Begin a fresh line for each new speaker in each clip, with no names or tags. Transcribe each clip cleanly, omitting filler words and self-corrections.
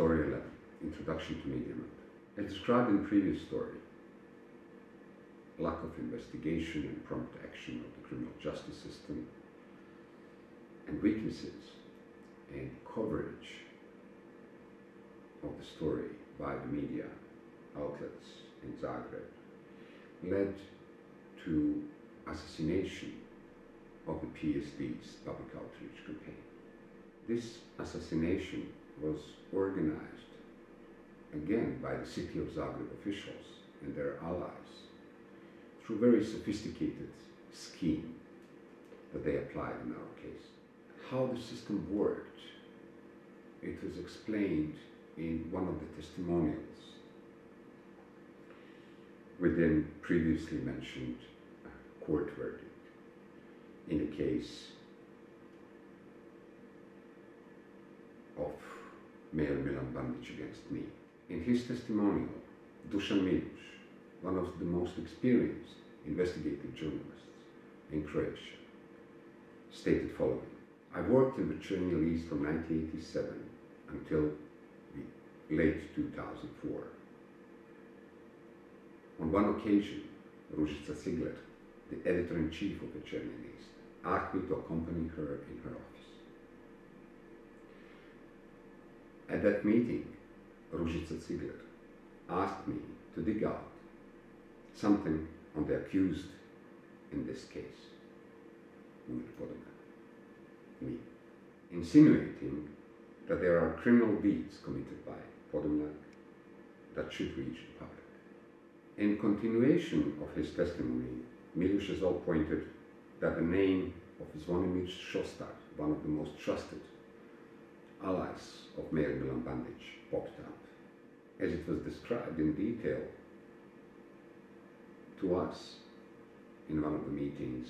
Story 11, Introduction to Media. As described in the previous story, lack of investigation and prompt action of the criminal justice system and weaknesses in coverage of the story by the media outlets in Zagreb led to assassination of the PSD's public outreach campaign. This assassination was organized again by the city of Zagreb officials and their allies through a very sophisticated scheme that they applied in our case. How the system worked, it was explained in one of the testimonials within previously mentioned court verdict in the case of Mayor Milan Bandic against me. In his testimonial, Dusan Milic, one of the most experienced investigative journalists in Croatia, stated following: I worked in the Chernihiv East from 1987 until the late 2004. On one occasion, Ružica Cigler, the editor-in-chief of the Chernihiv East, asked me to accompany her in her office. At that meeting, Ružica Cigler asked me to dig out something on the accused in this case, me, insinuating that there are criminal deeds committed by Podolnjak that should reach the public. In continuation of his testimony, Milic as well pointed that the name of Zvonimir Šostar, one of the most trusted allies of Mayor Milan Bandic, popped up. As it was described in detail to us in one of the meetings,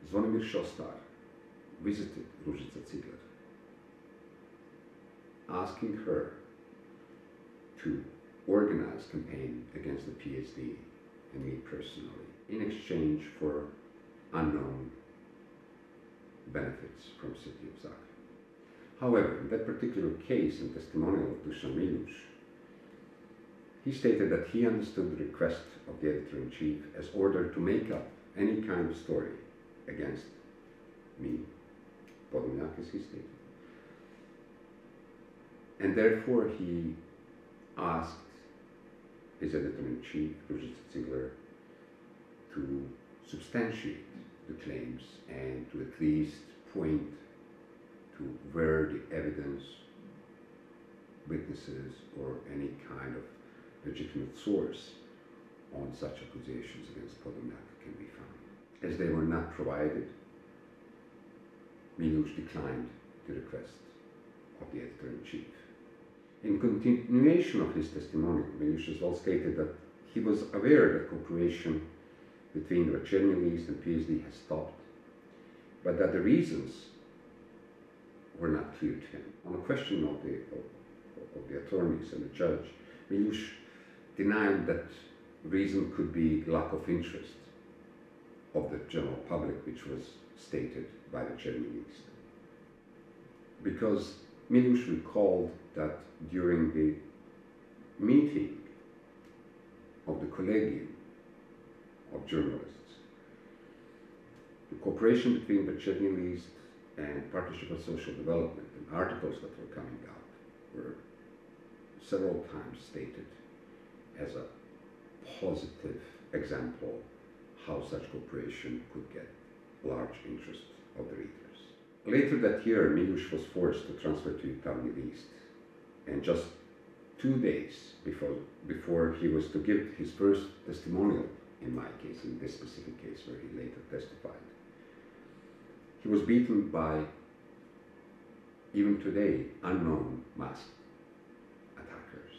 Zvonimir Šostar visited Ružica Cigler, asking her to organize a campaign against the PSD and me personally, in exchange for unknown benefits from the city of Zagreb. However, in that particular case and testimonial of Dusan Milic, he stated that he understood the request of the editor-in-chief as order to make up any kind of story against me, Podolnjak, as he stated. And therefore he asked his editor-in-chief, Ružica Cigler, to substantiate the claims and to at least point to where the evidence, witnesses, or any kind of legitimate source on such accusations against Podolnjak can be found. As they were not provided, Milic declined the request of the editor-in-chief. In continuation of his testimony, Milic as well stated that he was aware that cooperation between the Chernihiv East and PSD has stopped, but that the reasons were not clear to him. On the question of the attorneys and the judge, Milic denied that reason could be lack of interest of the general public, which was stated by the Chernihiv East. Because Milic recalled that during the meeting of the Collegium of Journalists, the cooperation between the Chernihiv East and Partnership for Social Development and articles that were coming out were several times stated as a positive example how such cooperation could get large interest of the readers. Later that year, Milic was forced to transfer to Chernihiv East, and just 2 days before he was to give his first testimonial in my case, in this specific case where he later testified, he was beaten by, even today, unknown masked attackers.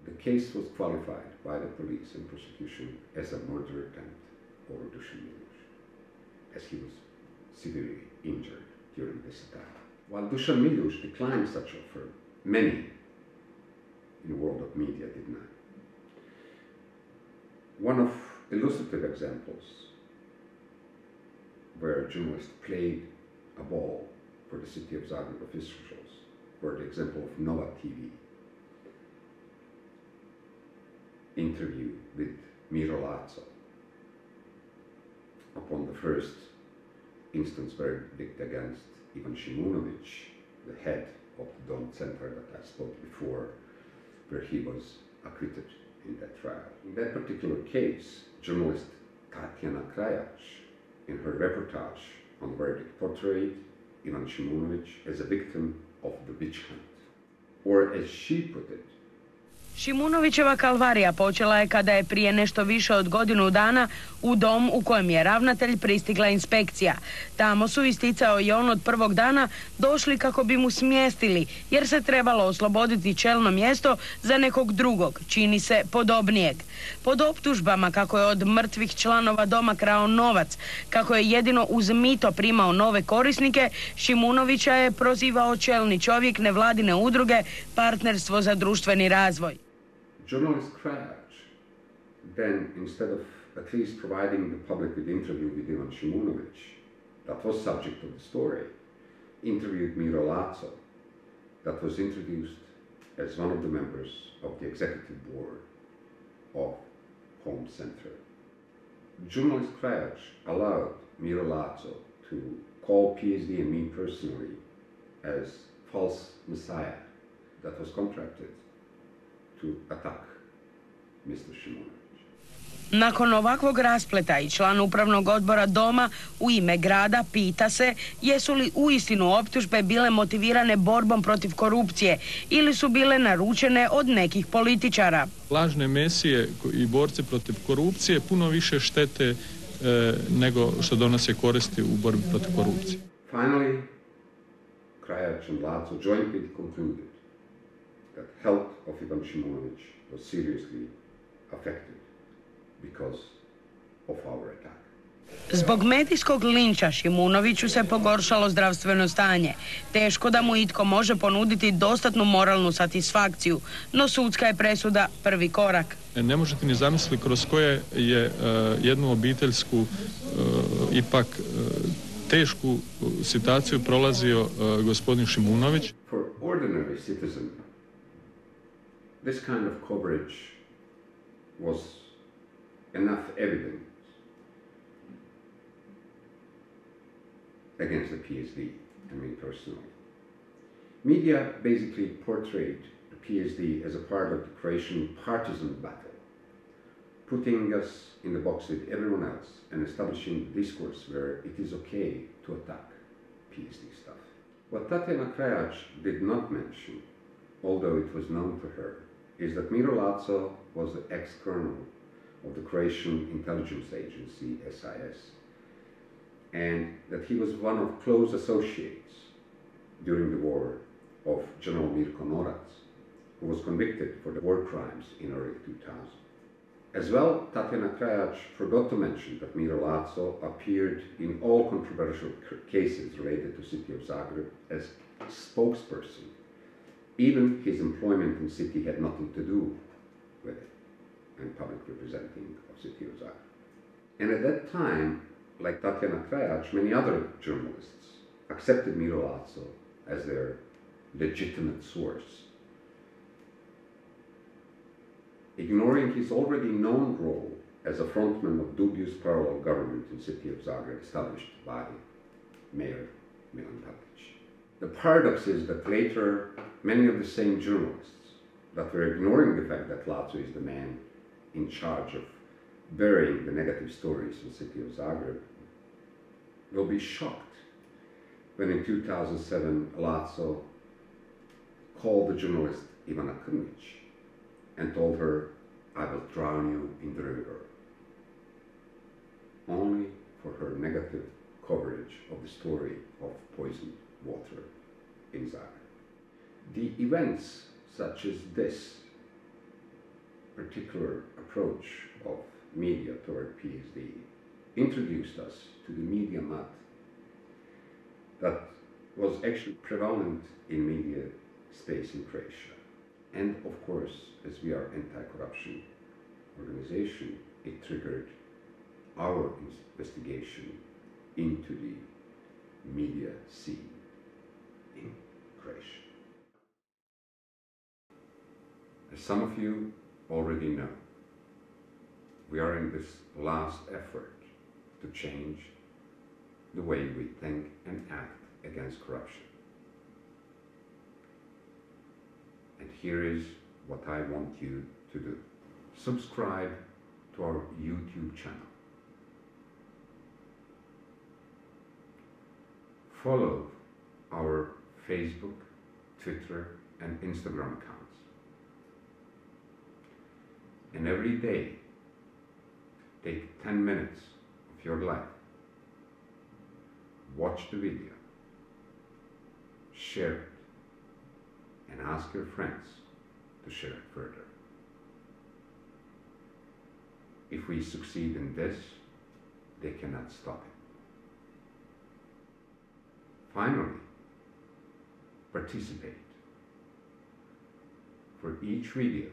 The case was qualified by the police and prosecution as a murder attempt over Dusan Milic, as he was severely injured during this attack. While Dusan Milic declined such offer, many in the world of media did not. One of illustrative examples where journalists played a ball for the city of Zagreb officials were the example of Nova TV interview with Miro Lazo upon the first instance verdict against Ivan Shimunovic, the head of the Dom Center that I spoke before, where he was acquitted in that trial. In that particular case, journalist Tatjana Krajac, in her reportage on the verdict, portrayed Ivan Shimunovic as a victim of the witch hunt. Or as she put it,
Šimunovićeva kalvarija počela je kada je prije nešto više od godinu dana u dom u kojem je ravnatelj pristigla inspekcija. Tamo su, isticao i on, od prvog dana došli kako bi mu smjestili, jer se trebalo osloboditi čelno mjesto za nekog drugog, čini se podobnijeg. Pod optužbama kako je od mrtvih članova doma krao novac, kako je jedino uz mito primao nove korisnike, Šimunovića je prozivao čelni čovjek nevladine udruge Partnerstvo za društveni razvoj.
Journalist Krajac then, instead of at least providing the public with interview with Ivan Shimunovic, that was subject of the story, interviewed Miro Lazo, that was introduced as one of the members of the executive board of Home Center. Journalist Krajac allowed Miro Lazo to call PSD and me personally as false messiah that was contracted to attack Mr. Shimunovic.
Nakon ovakvog raspleta i član upravnog odbora doma u ime grada pita se jesu li uistinu optužbe bile motivirane borbom protiv korupcije ili su bile naručene od nekih političara.
Lažne mesije i borci protiv korupcije puno više štete nego što donose koristi u borbi protiv korupcije.
Finally, Krajac and Lazo jointly concluded that health of Ivan Shimunovic was seriously affected because of our attack.
Zbog medijskog linča Šimunoviću se pogoršalo zdravstveno stanje. Teško da mu itko može ponuditi dostatnu moralnu satisfakciju, no sudska je presuda prvi korak.
Ne možete ni zamisliti kroz koje je jednu obiteljsku ipak tešku situaciju prolazio gospodin Šimunović.
For ordinary citizen, this kind of coverage was enough evidence against the PSD and me personally. Media basically portrayed the PSD as a part of the Croatian partisan battle, putting us in the box with everyone else and establishing a discourse where it is okay to attack PSD stuff. What Tatjana Krajac did not mention, although it was known to her, is that Miro Lazo was the ex-colonel of the Croatian intelligence agency, SIS, and that he was one of close associates during the war of General Mirko Norac, who was convicted for the war crimes in early 2000. As well, Tatjana Krajac forgot to mention that Miro Lazo appeared in all controversial cases related to City of Zagreb as spokesperson. Even his employment in city had nothing to do with it, and public representing of City of Zagreb. And at that time, like Tatjana Krajac, many other journalists accepted Miro Lazo as their legitimate source, ignoring his already known role as a frontman of dubious parallel government in City of Zagreb established by Mayor Milan Papic. The paradox is that later, many of the same journalists that were ignoring the fact that Lazo is the man in charge of burying the negative stories in City of Zagreb will be shocked when in 2007 Lazo called the journalist Ivana Krnic and told her, "I will drown you in the river," only for her negative coverage of the story of poisoned water in Zagreb. The events such as this particular approach of media toward PSD introduced us to the media mud that was actually prevalent in media space in Croatia. And of course, as we are anti-corruption organization, it triggered our investigation into the media scene in Croatia. As some of you already know, we are in this last effort to change the way we think and act against corruption. And here is what I want you to do. Subscribe to our YouTube channel. Follow our Facebook, Twitter, and Instagram accounts. And every day, take 10 minutes of your life. Watch the video, share it, and ask your friends to share it further. If we succeed in this, they cannot stop it. Finally, participate. For each video,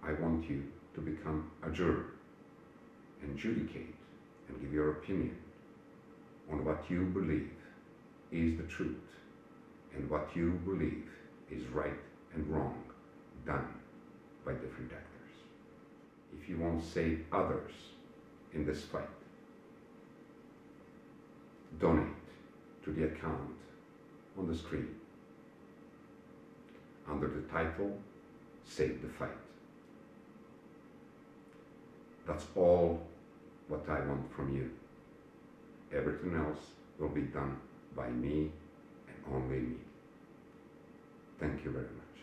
I want you to become a juror and adjudicate and give your opinion on what you believe is the truth and what you believe is right and wrong done by different actors. If you want to save others in this fight, donate to the account on the screen under the title Save the Fight. That's all what I want from you. Everything else will be done by me and only me. Thank you very much.